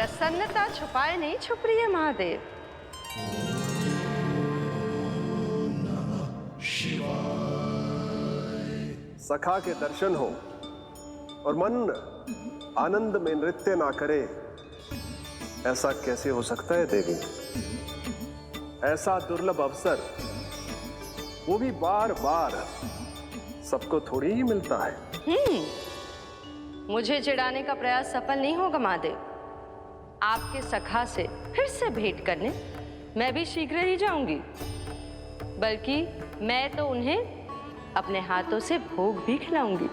प्रसन्नता छुपाए नहीं छुप रही है महादेव। सखा के दर्शन हो और मन आनंद में नृत्य ना करे, ऐसा कैसे हो सकता है देवी? ऐसा दुर्लभ अवसर, वो भी बार बार, सबको थोड़ी ही मिलता है। मुझे चिढ़ाने का प्रयास सफल नहीं होगा महादेव। आपके सखा से फिर से भेंट करने मैं भी शीघ्र ही जाऊंगी, बल्कि मैं तो उन्हें अपने हाथों से भोग भी खिलाऊंगी।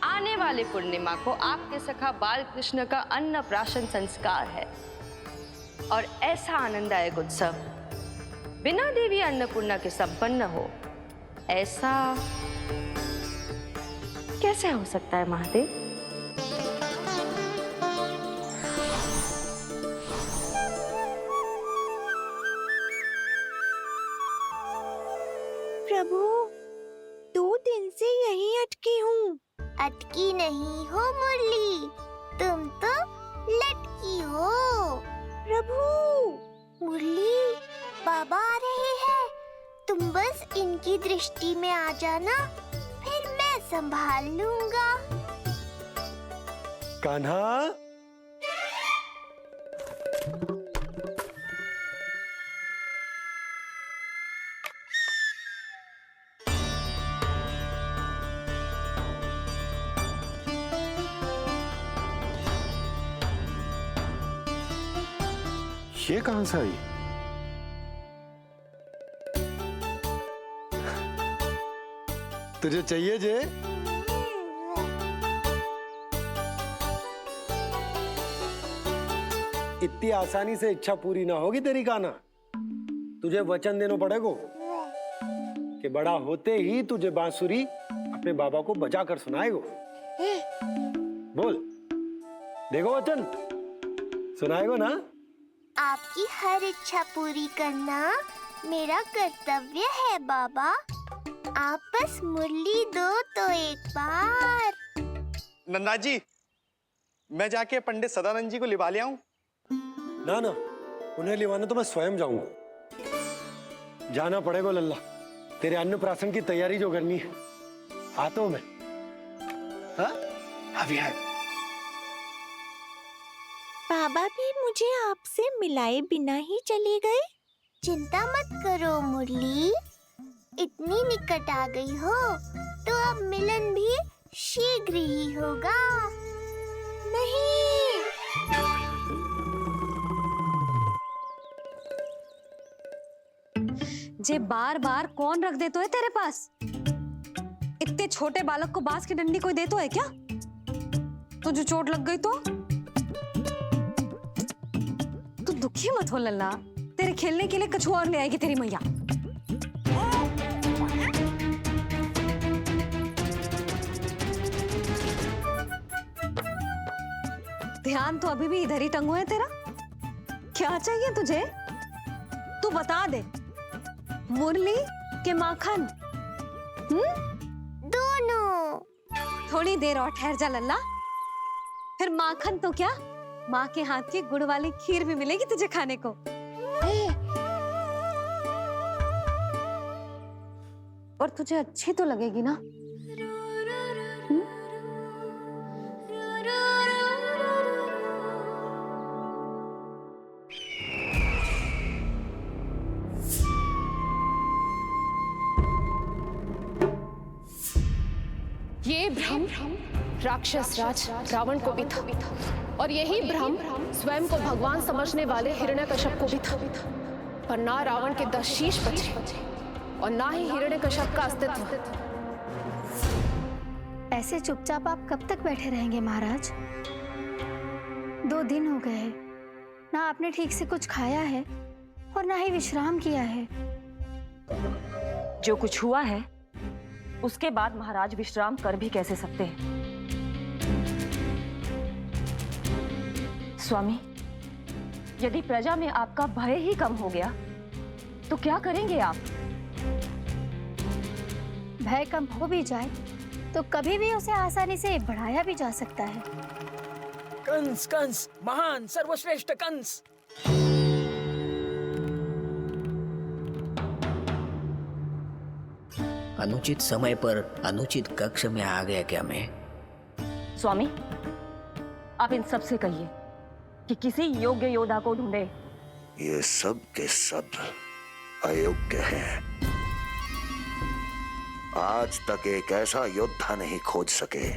आने वाले पूर्णिमा को आपके सखा बाल कृष्ण का अन्नप्राशन संस्कार है, और ऐसा आनंददायक उत्सव बिना देवी अन्नपूर्णा के संपन्न हो, ऐसा कैसे हो सकता है महादेव? प्रभु, 2 दिन से यहीं अटकी हूँ। अटकी नहीं हो मुरली, तुम तो लटकी हो। प्रभु, मुरली, बाबा आ रहे हैं, तुम बस इनकी दृष्टि में आ जाना, फिर मैं संभाल लूंगा। कान्हा, ये कहां से आई? तुझे चाहिए जे? इतनी आसानी से इच्छा पूरी ना होगी तेरी कान्हा। तुझे वचन देना पड़ेगा कि बड़ा होते ही तुझे बांसुरी अपने बाबा को बजा कर सुनाएगो। बोल, देखो वचन सुनाएगो ना? आपकी हर इच्छा पूरी करना मेरा कर्तव्य है बाबा। आप बस मुरली दो तो एक बार। नंदा जी, मैं जाके पंडित सदानंद जी को लिवा ले आऊं? ना ना, उन्हें लिवाना तो मैं स्वयं जाऊंगा। जाना पड़ेगा लल्ला, तेरे अन्नप्राशन की तैयारी जो करनी है। आता हूं मैं। हाँ? अभी है। बाबा भी मुझे आपसे मिलाए बिना ही चले गए। चिंता मत करो मुरली, इतनी निकट आ गई हो तो अब मिलन भी शीघ्र ही होगा। नहीं, जे बार बार कौन रख देतो है तेरे पास? इतने छोटे बालक को बांस की डंडी कोई देतो है क्या? तुझे चोट लग गई तो तू दुखी मत हो लल्ला, तेरे खेलने के लिए कछुआ और ले आएगी तेरी मैया। ध्यान तो अभी भी इधर ही टंगो है तेरा। क्या चाहिए तुझे? तू बता दे। मुरली के माखन? दोनों। थोड़ी देर और ठहर जा लल्ला, फिर माखन तो क्या, माँ के हाथ की गुड़ वाली खीर भी मिलेगी तुझे खाने को। और तुझे अच्छी तो लगेगी ना? ये भ्रम राक्षस राज रावण को भी था, और यही भ्रम स्वयं को भगवान समझने वाले हिरण्यकश्यप को भी था। पर ना रावण के 10 शीश बचे और ना ही हिरण्यकश्यप का अस्तित्व। ऐसे चुपचाप आप कब तक बैठे रहेंगे महाराज? 2 दिन हो गए, ना आपने ठीक से कुछ खाया है और ना ही विश्राम किया है। जो कुछ हुआ है उसके बाद महाराज विश्राम कर भी कैसे सकते हैं? स्वामी, यदि प्रजा में आपका भय ही कम हो गया तो क्या करेंगे आप? भय कम हो भी जाए तो कभी भी उसे आसानी से बढ़ाया भी जा सकता है। कंस कंस महान सर्वश्रेष्ठ कंस। अनुचित समय पर अनुचित कक्ष में आ गया क्या मैं? स्वामी, आप इन सब से कहिए कि किसी योग्य योद्धा को ढूंढे। ये सब के सब अयोग्य हैं। आज तक एक ऐसा योद्धा नहीं खोज सके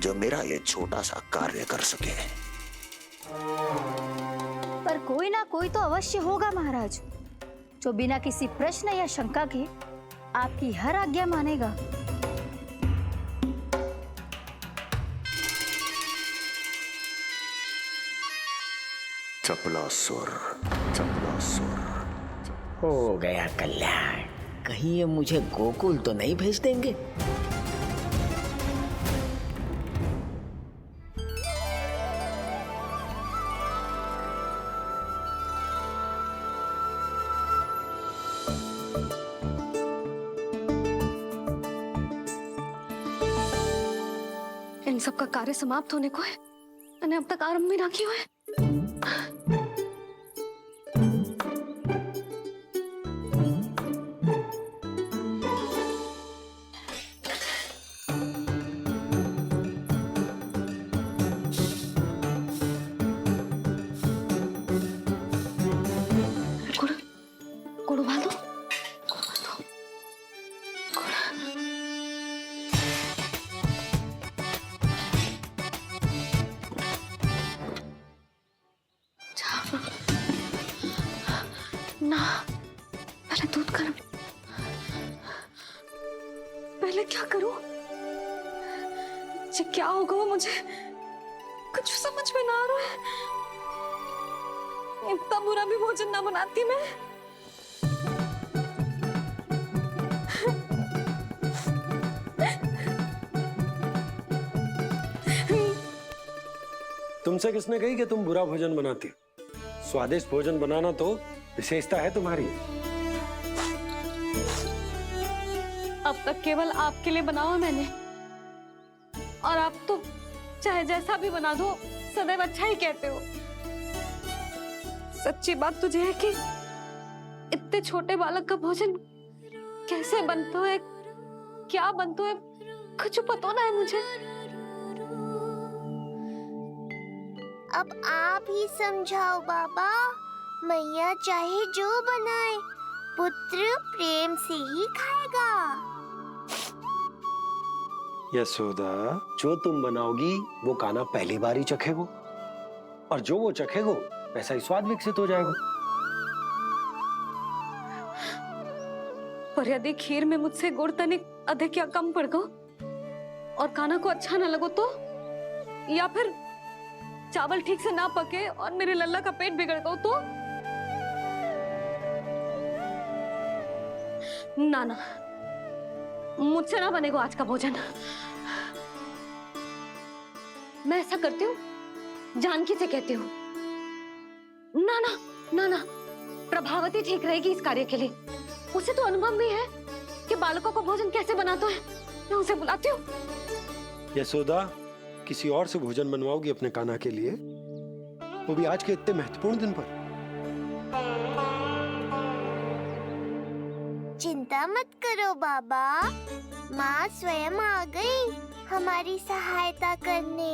जो मेरा ये छोटा सा कार्य कर सके। पर कोई ना कोई तो अवश्य होगा महाराज, जो बिना किसी प्रश्न या शंका के आपकी हर आज्ञा मानेगा। चपलासुर, चपलासुर। हो गया कल्याण। कहीं ये मुझे गोकुल तो नहीं भेज देंगे? इन सब का कार्य समाप्त होने को है, मैंने अब तक आरंभ भी ना किया है। गुड़ उबाल दो। ना, पहले दूध गर्म। पहले क्या करूं? ये क्या होगा वो मुझे कुछ समझ में ना आ रहा है। इतना बुरा भी भोजन ना बनाती मैं। तुमसे किसने कही कि तुम बुरा भोजन बनाती? स्वादिष्ट भोजन बनाना तो विशेषता है तुम्हारी। अब तक केवल आपके लिए बनाओ मैंने, और आप तो चाहे जैसा भी बना दो सदैव अच्छा ही कहते हो। सच्ची बात तुझे है कि इतने छोटे बालक का भोजन कैसे बनता है, क्या बनता है, कुछ पता ना है मुझे। अब आप ही समझाओ बाबा। मैया चाहे जो बनाए, पुत्र प्रेम से ही खाएगा। यशोदा, जो तुम बनाओगी वो कान्हा पहली बार ही चखेगो, और जो वो चखेगो वैसा ही स्वाद विकसित हो जाएगा। पर यदि खीर में मुझसे गुड़ तनिक अधिक या कम पड़ गो और कान्हा को अच्छा न लगो तो, या फिर चावल ठीक से ना पके और मेरे लल्ला का पेट बिगड़ गो तो? ना ना, मुझसे ना बनेगा आज का भोजन। मैं ऐसा करती हूँ, जानकी से कहती हूँ। ना ना ना ना, प्रभावती ठीक रहेगी इस कार्य के लिए। उसे तो अनुभव भी है कि बालकों को भोजन कैसे बनाता है। मैं उसे बुलाती हूँ। यशोदा, किसी और से भोजन बनवाओगी अपने कान्हा के लिए, वो भी आज के इतने महत्वपूर्ण दिन पर? चिंता मत करो बाबा, माँ स्वयं आ गई हमारी सहायता करने।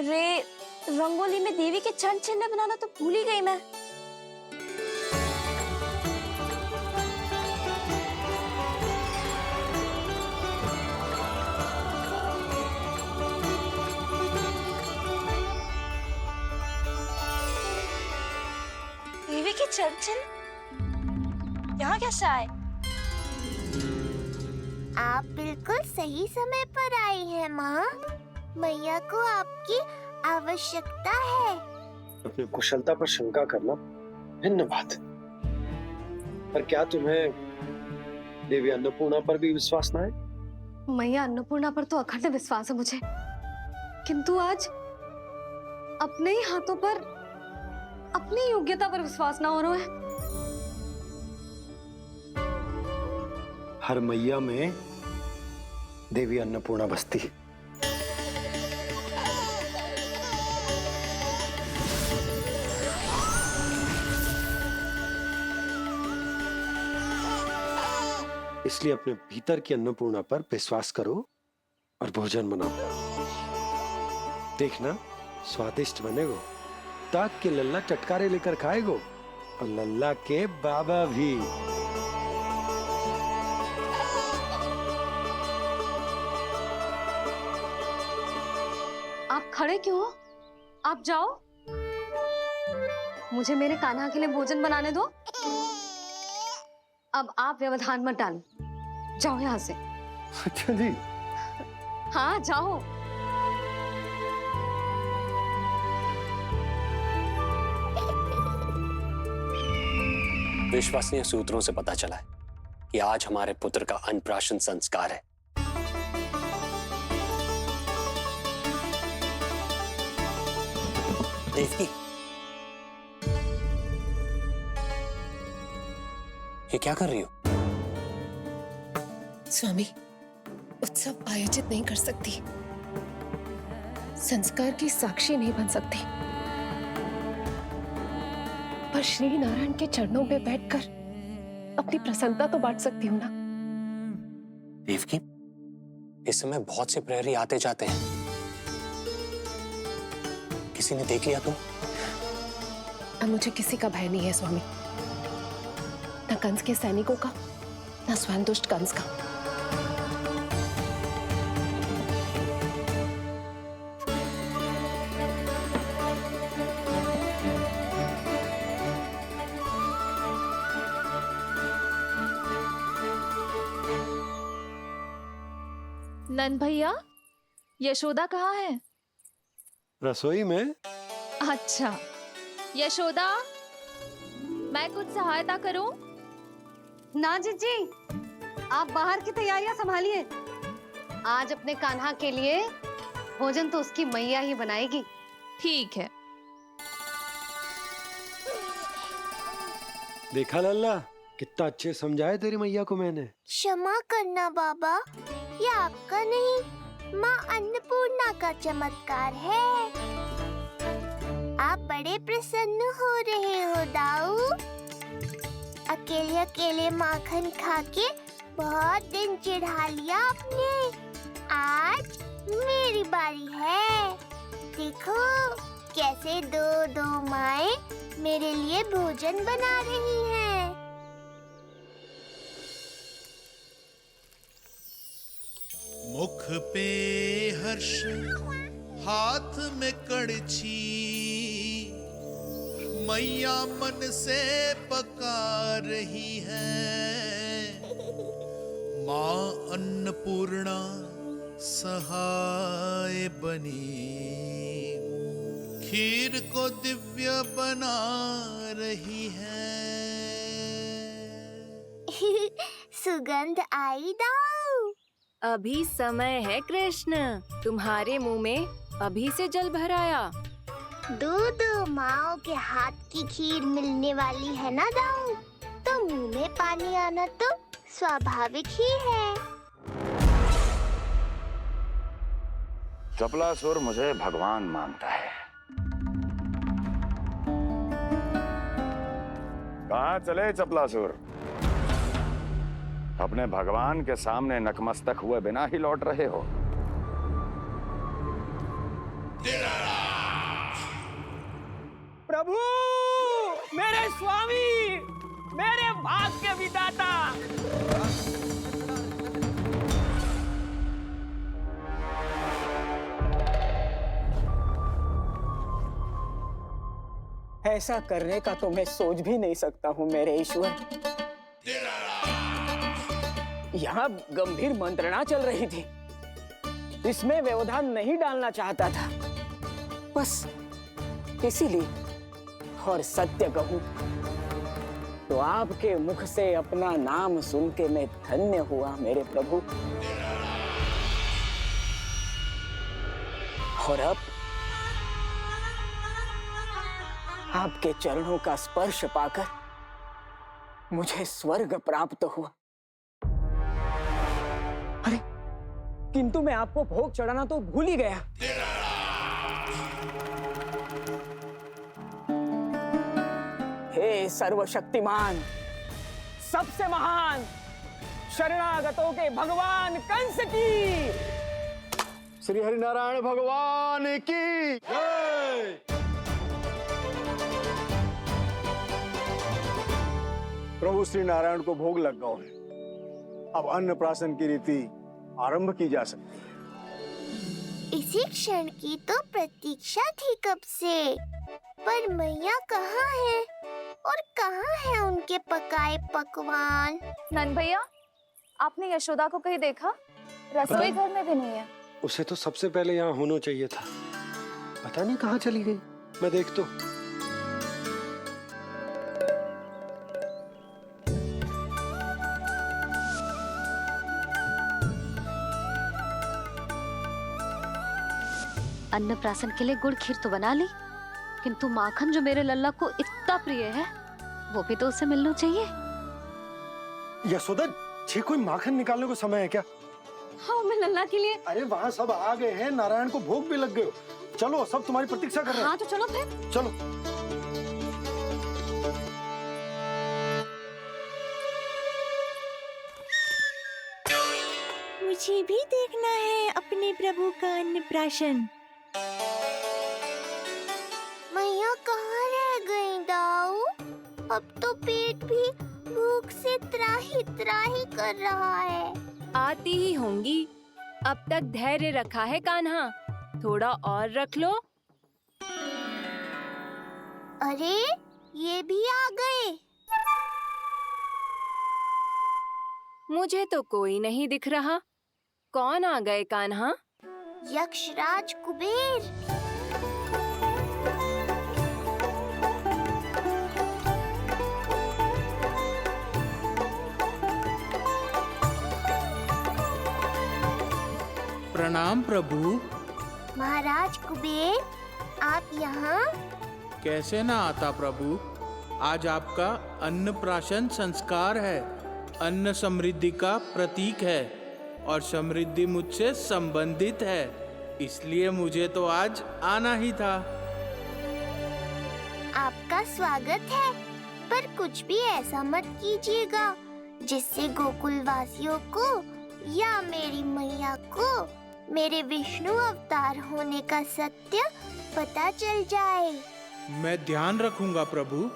रे, रंगोली में देवी के चरण चिन्ह बनाना तो भूल ही गई मैं। देवी के चरण चिन्ह यहाँ कैसे आए? आप बिल्कुल सही समय पर आई हैं माँ। मैया को आपकी आवश्यकता है। अपनी कुशलता पर शंका करना भिन्न बात है, पर क्या तुम्हें देवी अन्नपूर्णा पर भी विश्वास ना है? मैया अन्नपूर्णा पर तो अखंड विश्वास है मुझे, किंतु आज अपने ही हाथों पर अपनी योग्यता पर विश्वास ना हो रहा है। हर मैया में देवी अन्नपूर्णा बसती है। इसलिए अपने भीतर की अन्नपूर्णा पर विश्वास करो और भोजन बनाओ। देखना स्वादिष्ट बनेगो, ताक के लल्ला चटकारे लेकर खाएगो और लल्ला के बाबा भी। आप खड़े क्यों हो? आप जाओ, मुझे मेरे कान्हा के लिए भोजन बनाने दो। अब आप व्यवधान मत डालो, जाओ यहाँ से। अच्छा जी। हाँ जाओ। विश्वसनीय सूत्रों से पता चला है कि आज हमारे पुत्र का अन्नप्राशन संस्कार है। देवकी, ये क्या कर रही हो? स्वामी, उत्सव आयोजित नहीं कर सकती, संस्कार की साक्षी नहीं बन सकती, पर श्री नारायण के चरणों पे बैठकर अपनी प्रसन्नता तो बांट सकती हूँ ना। देवकी, इस समय बहुत से प्रहरी आते जाते हैं, किसी ने देख लिया तो? अब मुझे किसी का भय नहीं है स्वामी, न कंस के सैनिकों का, न स्वयं दुष्ट कंस का। नन भैया, यशोदा कहाँ है? रसोई में। अच्छा, यशोदा, मैं कुछ सहायता करूं? ना जीजी, आप बाहर की तैयारियां संभालिए। आज अपने कान्हा के लिए भोजन तो उसकी मैया ही बनाएगी। ठीक है। देखा लल्ला, कितना अच्छे समझाया तेरी मैया को मैंने। क्षमा करना बाबा, ये आपका नहीं, माँ अन्नपूर्णा का चमत्कार है। आप बड़े प्रसन्न हो रहे हो दाऊ। अकेले अकेले माखन खा के बहुत दिन चिढ़ा लिया आपने। आज मेरी बारी है। देखो कैसे दो दो माएं मेरे लिए भोजन बना रही हैं। मुख पे हर्ष, हाथ में कड़छी, मैया मन से पका रही है। माँ अन्नपूर्णा सहाय बनी, खीर को दिव्य बना रही है। सुगंध आई दाऊ। अभी समय है कृष्ण, तुम्हारे मुंह में अभी से जल भर आया। दो माओ के हाथ की खीर मिलने वाली है ना दाऊ, तो मुंह में पानी आना तो स्वाभाविक ही है। चपलासुर मुझे भगवान मानता है। कहाँ चले चपलासुर? अपने भगवान के सामने नतमस्तक हुए बिना ही लौट रहे हो। प्रभु, मेरे स्वामी, मेरे भाग्य विधाता। ऐसा करने का तो मैं सोच भी नहीं सकता हूँ मेरे ईश्वर। यहाँ गंभीर मंत्रणा चल रही थी, इसमें व्यवधान नहीं डालना चाहता था, बस इसीलिए। और सत्य कहूं तो आपके मुख से अपना नाम सुन के मैं धन्य हुआ मेरे प्रभु। और अब आपके चरणों का स्पर्श पाकर मुझे स्वर्ग प्राप्त हुआ। अरे किंतु मैं आपको भोग चढ़ाना तो भूल ही गया। हे सर्वशक्तिमान, सबसे महान, शरणागतों के भगवान कंस की, श्री हरिनारायण भगवान की जय। प्रभु श्री नारायण को भोग लग गया है, अब अन्नप्राशन की रीति आरंभ की जा सकती है। इसी क्षण की तो प्रतीक्षा थी कब से, पर मैया कहाँ है और कहाँ है उनके पकाए पकवान? नंद भैया, आपने यशोदा को कहीं देखा? रसोई घर में भी नहीं है। उसे तो सबसे पहले यहाँ होना चाहिए था, पता नहीं कहाँ चली गई। मैं देख तो। अन्नप्राशन के लिए गुड़ खीर तो बना ली, किंतु माखन जो मेरे लल्ला को इतना प्रिय है, वो भी तो उसे मिलना चाहिए। यशोदा जी, कोई माखन निकालने को समय है क्या? हाँ, मैं लल्ला के लिए। अरे वहाँ सब आ गए हैं, नारायण को भोग भी लग गए। चलो, सब तुम्हारी प्रतीक्षा कर रहे हैं। हाँ तो चलो फिर। चलो। मुझे भी देखना है अपने प्रभु का अन्नप्राशन। मैया कहाँ रह गई दाऊ? अब तो पेट भी भूख से त्राही त्राही कर रहा है। आती ही होंगी। अब तक धैर्य रखा है कान्हा, थोड़ा और रख लो। अरे ये भी आ गए। मुझे तो कोई नहीं दिख रहा। कौन आ गए कान्हा? यक्षराज कुबेर। प्रणाम प्रभु। महाराज कुबेर, आप यहाँ? कैसे ना आता प्रभु, आज आपका अन्नप्राशन संस्कार है। अन्न समृद्धि का प्रतीक है और समृद्धि मुझसे संबंधित है, इसलिए मुझे तो आज आना ही था। आपका स्वागत है, पर कुछ भी ऐसा मत कीजिएगा जिससे गोकुल वासियों को या मेरी मैया को मेरे विष्णु अवतार होने का सत्य पता चल जाए। मैं ध्यान रखूंगा प्रभु।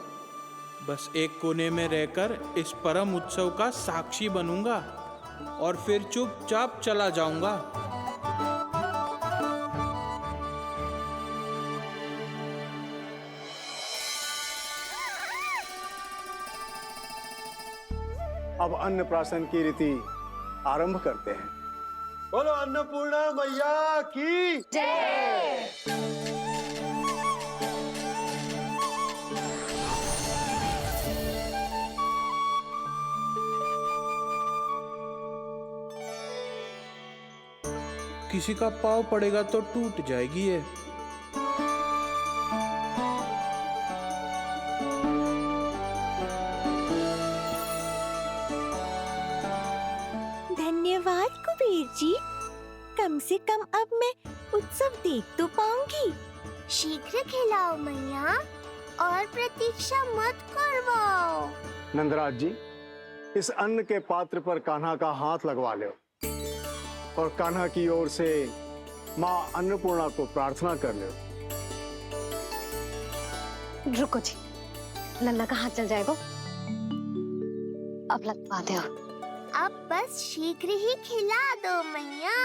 बस एक कोने में रहकर इस परम उत्सव का साक्षी बनूंगा और फिर चुपचाप चला जाऊंगा। अब अन्नप्राशन की रीति आरंभ करते हैं। बोलो अन्नपूर्णा मैया की जय। किसी का पाँव पड़ेगा तो टूट जाएगी ये। धन्यवाद कुबेर जी, कम से कम अब मैं उत्सव देख तो पाऊंगी। शीघ्र खिलाओ मैया और प्रतीक्षा मत करवाओ। नंदराज जी, इस अन्न के पात्र पर कान्हा का हाथ लगवा लो और कान्हा की ओर से माँ अन्नपूर्णा को प्रार्थना कर लो। रुको जी, लल्ला का हाथ चल जाएगा। अब लगवा दो। अब बस शीघ्र ही खिला दो मैया।